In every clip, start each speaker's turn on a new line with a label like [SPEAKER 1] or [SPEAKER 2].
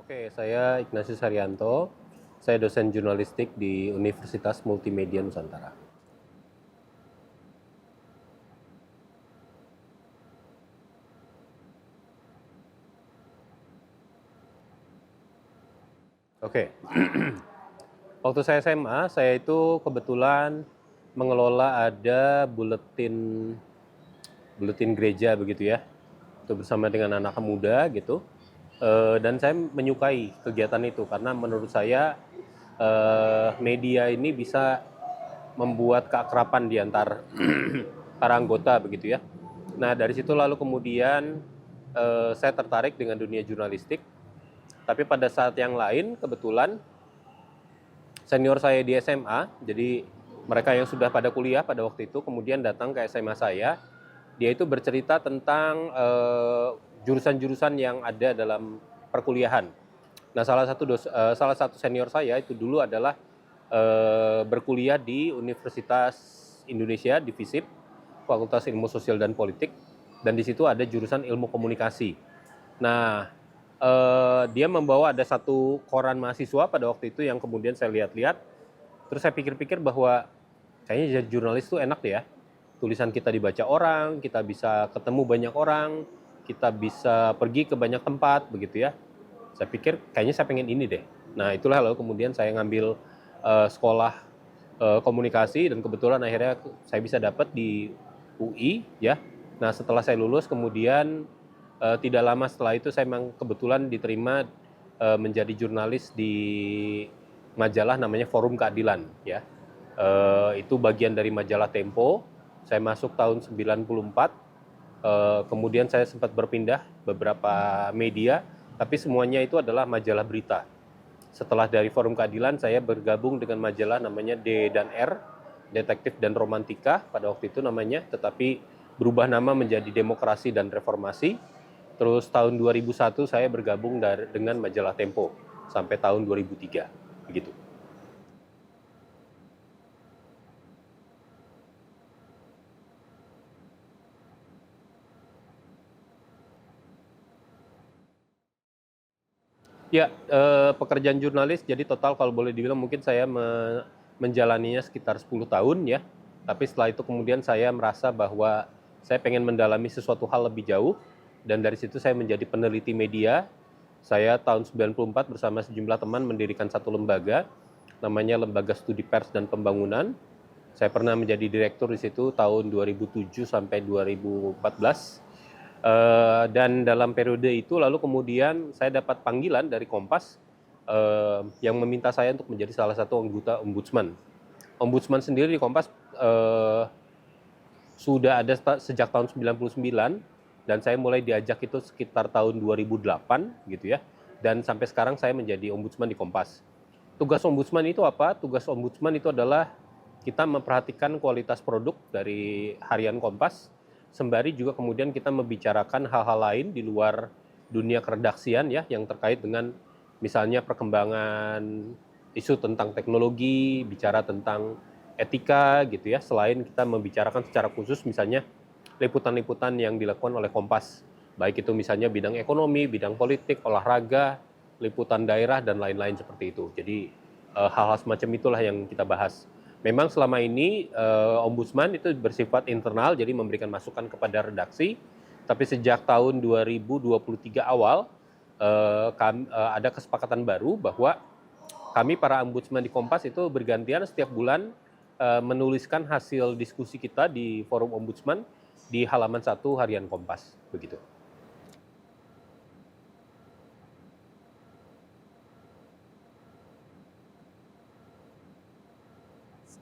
[SPEAKER 1] Oke, saya Ignatius Haryanto. Saya dosen jurnalistik di Universitas Multimedia Nusantara. Oke, waktu saya SMA, saya itu kebetulan mengelola ada buletin gereja begitu ya, itu bersama dengan anak muda gitu. Dan saya menyukai kegiatan itu karena menurut saya media ini bisa membuat keakraban di antar para anggota begitu ya. Nah dari situ lalu kemudian saya tertarik dengan dunia jurnalistik. Tapi pada saat yang lain kebetulan senior saya di SMA, jadi mereka yang sudah pada kuliah pada waktu itu kemudian datang ke SMA saya. Dia itu bercerita tentang jurusan-jurusan yang ada dalam perkuliahan. Nah, salah satu senior saya itu dulu adalah berkuliah di Universitas Indonesia di FISIP, Fakultas Ilmu Sosial dan Politik, dan di situ ada jurusan Ilmu Komunikasi. Nah, dia membawa ada satu koran mahasiswa pada waktu itu yang kemudian saya lihat-lihat, terus saya pikir-pikir bahwa kayaknya jadi jurnalis tuh enak ya. Tulisan kita dibaca orang, kita bisa ketemu banyak orang, kita bisa pergi ke banyak tempat begitu ya. Saya pikir kayaknya saya pengen ini deh. Nah itulah lalu kemudian saya ngambil sekolah komunikasi dan kebetulan akhirnya saya bisa dapat di UI ya. Nah setelah saya lulus kemudian tidak lama setelah itu saya memang kebetulan diterima menjadi jurnalis di majalah namanya Forum Keadilan ya. Itu bagian dari majalah Tempo. Saya masuk tahun 94. Kemudian saya sempat berpindah beberapa media, tapi semuanya itu adalah majalah berita. Setelah dari Forum Keadilan, saya bergabung dengan majalah namanya D dan R, Detektif dan Romantika pada waktu itu namanya, tetapi berubah nama menjadi Demokrasi dan Reformasi. Terus tahun 2001 saya bergabung dengan majalah Tempo sampai tahun 2003, begitu. Ya, pekerjaan jurnalis jadi total kalau boleh dibilang mungkin saya menjalaninya sekitar 10 tahun ya. Tapi setelah itu kemudian saya merasa bahwa saya pengen mendalami sesuatu hal lebih jauh dan dari situ saya menjadi peneliti media. Saya tahun 94 bersama sejumlah teman mendirikan satu lembaga namanya Lembaga Studi Pers dan Pembangunan. Saya pernah menjadi direktur di situ tahun 2007 sampai 2014. Dan dalam periode itu lalu kemudian saya dapat panggilan dari Kompas yang meminta saya untuk menjadi salah satu anggota ombudsman. Ombudsman sendiri di Kompas sudah ada sejak tahun 99 dan saya mulai diajak itu sekitar tahun 2008 gitu ya. Dan sampai sekarang saya menjadi ombudsman di Kompas. Tugas ombudsman itu apa? Tugas ombudsman itu adalah kita memperhatikan kualitas produk dari harian Kompas, sembari juga kemudian kita membicarakan hal-hal lain di luar dunia keredaksian ya, yang terkait dengan misalnya perkembangan isu tentang teknologi, bicara tentang etika gitu ya, selain kita membicarakan secara khusus misalnya liputan-liputan yang dilakukan oleh Kompas, baik itu misalnya bidang ekonomi, bidang politik, olahraga, liputan daerah, dan lain-lain seperti itu. Jadi hal-hal semacam itulah yang kita bahas. Memang selama ini Ombudsman itu bersifat internal, jadi memberikan masukan kepada redaksi, tapi sejak tahun 2023 awal ada kesepakatan baru bahwa kami para Ombudsman di Kompas itu bergantian setiap bulan menuliskan hasil diskusi kita di Forum Ombudsman di halaman 1 harian Kompas, begitu.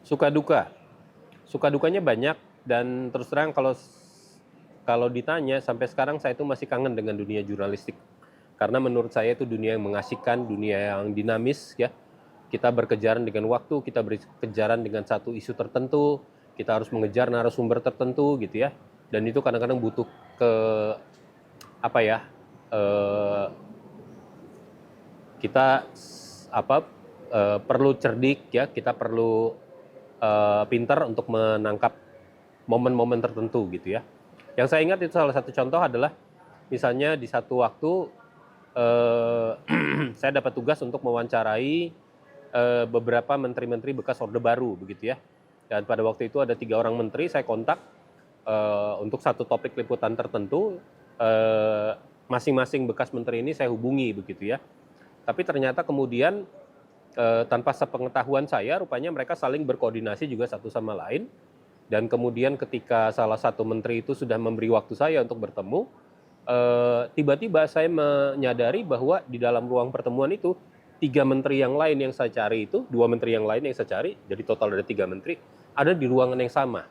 [SPEAKER 1] Suka duka. Suka dukanya banyak dan terus terang kalau ditanya sampai sekarang saya itu masih kangen dengan dunia jurnalistik. Karena menurut saya itu dunia yang mengasihkan, dunia yang dinamis ya. Kita berkejaran dengan waktu, kita berkejaran dengan satu isu tertentu, kita harus mengejar narasumber tertentu gitu ya. Dan itu kadang-kadang butuh ke apa ya? Kita perlu cerdik ya, kita perlu pintar untuk menangkap momen-momen tertentu gitu ya. Yang saya ingat itu salah satu contoh adalah misalnya di satu waktu saya dapat tugas untuk mewawancarai beberapa menteri-menteri bekas Orde Baru begitu ya. Dan pada waktu itu ada 3 orang menteri saya kontak untuk satu topik liputan tertentu. Masing-masing bekas menteri ini saya hubungi begitu ya. Tapi ternyata kemudian tanpa sepengetahuan saya, rupanya mereka saling berkoordinasi juga satu sama lain. Dan kemudian ketika salah satu menteri itu sudah memberi waktu saya untuk bertemu, tiba-tiba saya menyadari bahwa di dalam ruang pertemuan itu 3 menteri yang lain yang saya cari itu, 2 menteri yang lain yang saya cari, jadi total ada 3 menteri, ada di ruangan yang sama.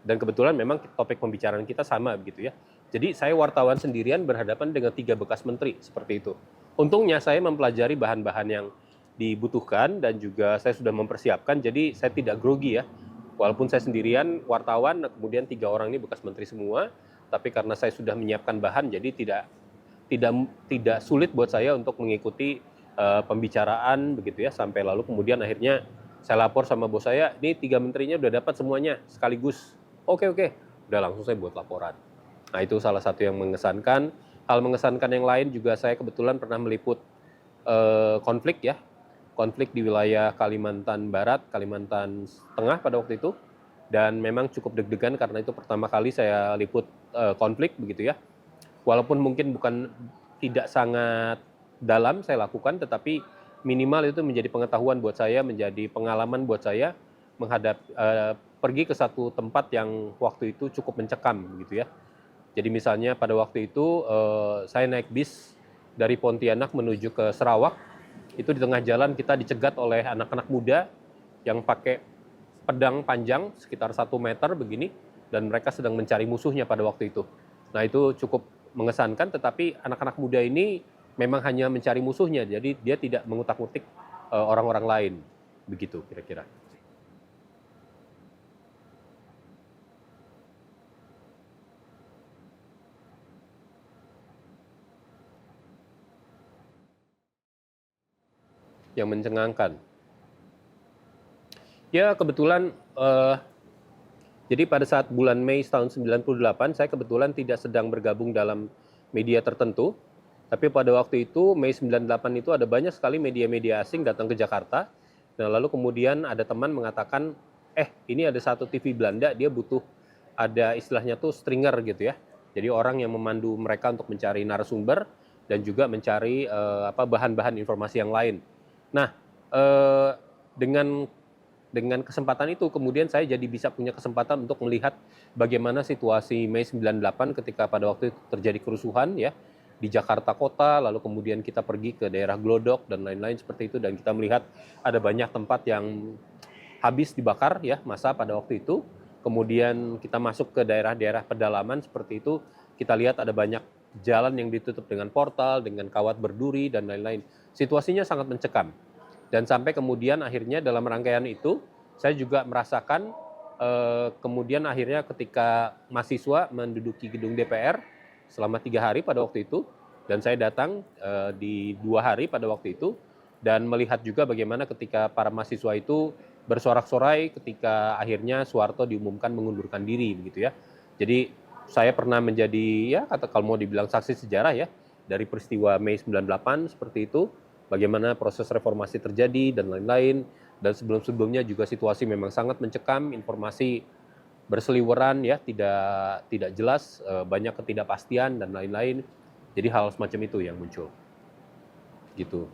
[SPEAKER 1] Dan kebetulan memang topik pembicaraan kita sama begitu ya. Jadi saya wartawan sendirian berhadapan dengan 3 bekas menteri seperti itu. Untungnya saya mempelajari bahan-bahan yang dibutuhkan dan juga saya sudah mempersiapkan, jadi saya tidak grogi ya. Walaupun saya sendirian wartawan, kemudian 3 orang ini bekas menteri semua, tapi karena saya sudah menyiapkan bahan, jadi tidak sulit buat saya untuk mengikuti pembicaraan begitu ya, sampai lalu kemudian akhirnya saya lapor sama bos saya, ini 3 menterinya udah dapat semuanya sekaligus. Oke, udah langsung saya buat laporan. Nah itu salah satu yang mengesankan. Hal mengesankan yang lain juga saya kebetulan pernah meliput konflik ya, konflik di wilayah Kalimantan Barat, Kalimantan Tengah pada waktu itu. Dan memang cukup deg-degan karena itu pertama kali saya liput konflik begitu ya. Walaupun mungkin tidak sangat dalam saya lakukan, tetapi minimal itu menjadi pengetahuan buat saya, menjadi pengalaman buat saya pergi ke satu tempat yang waktu itu cukup mencekam gitu ya. Jadi misalnya pada waktu itu saya naik bis dari Pontianak menuju ke Sarawak, itu di tengah jalan kita dicegat oleh anak-anak muda yang pakai pedang panjang sekitar 1 meter begini, dan mereka sedang mencari musuhnya pada waktu itu. Nah itu cukup mengesankan, tetapi anak-anak muda ini memang hanya mencari musuhnya, jadi dia tidak mengutak-utik orang-orang lain, begitu kira-kira. Yang mencengangkan. Ya kebetulan, jadi pada saat bulan Mei tahun 98, saya kebetulan tidak sedang bergabung dalam media tertentu. Tapi pada waktu itu, Mei 98 itu ada banyak sekali media-media asing datang ke Jakarta. Nah lalu kemudian ada teman mengatakan, ini ada satu TV Belanda, dia butuh ada istilahnya tuh stringer gitu ya. Jadi orang yang memandu mereka untuk mencari narasumber dan juga mencari bahan-bahan informasi yang lain. Nah, dengan kesempatan itu kemudian saya jadi bisa punya kesempatan untuk melihat bagaimana situasi Mei 98 ketika pada waktu itu terjadi kerusuhan ya di Jakarta Kota, lalu kemudian kita pergi ke daerah Glodok dan lain-lain seperti itu, dan kita melihat ada banyak tempat yang habis dibakar ya massa pada waktu itu. Kemudian kita masuk ke daerah-daerah pedalaman seperti itu, kita lihat ada banyak jalan yang ditutup dengan portal, dengan kawat berduri dan lain-lain. Situasinya sangat mencekam. Dan sampai kemudian akhirnya dalam rangkaian itu saya juga merasakan kemudian akhirnya ketika mahasiswa menduduki gedung DPR selama 3 hari pada waktu itu, dan saya datang di 2 hari pada waktu itu, dan melihat juga bagaimana ketika para mahasiswa itu bersorak-sorai ketika akhirnya Soeharto diumumkan mengundurkan diri begitu ya. Jadi saya pernah menjadi ya kalau mau dibilang saksi sejarah ya dari peristiwa Mei 98 seperti itu, bagaimana proses reformasi terjadi dan lain-lain. Dan sebelum-sebelumnya juga situasi memang sangat mencekam, informasi berseliweran ya, tidak jelas, banyak ketidakpastian dan lain-lain. Jadi hal semacam itu yang muncul. Gitu.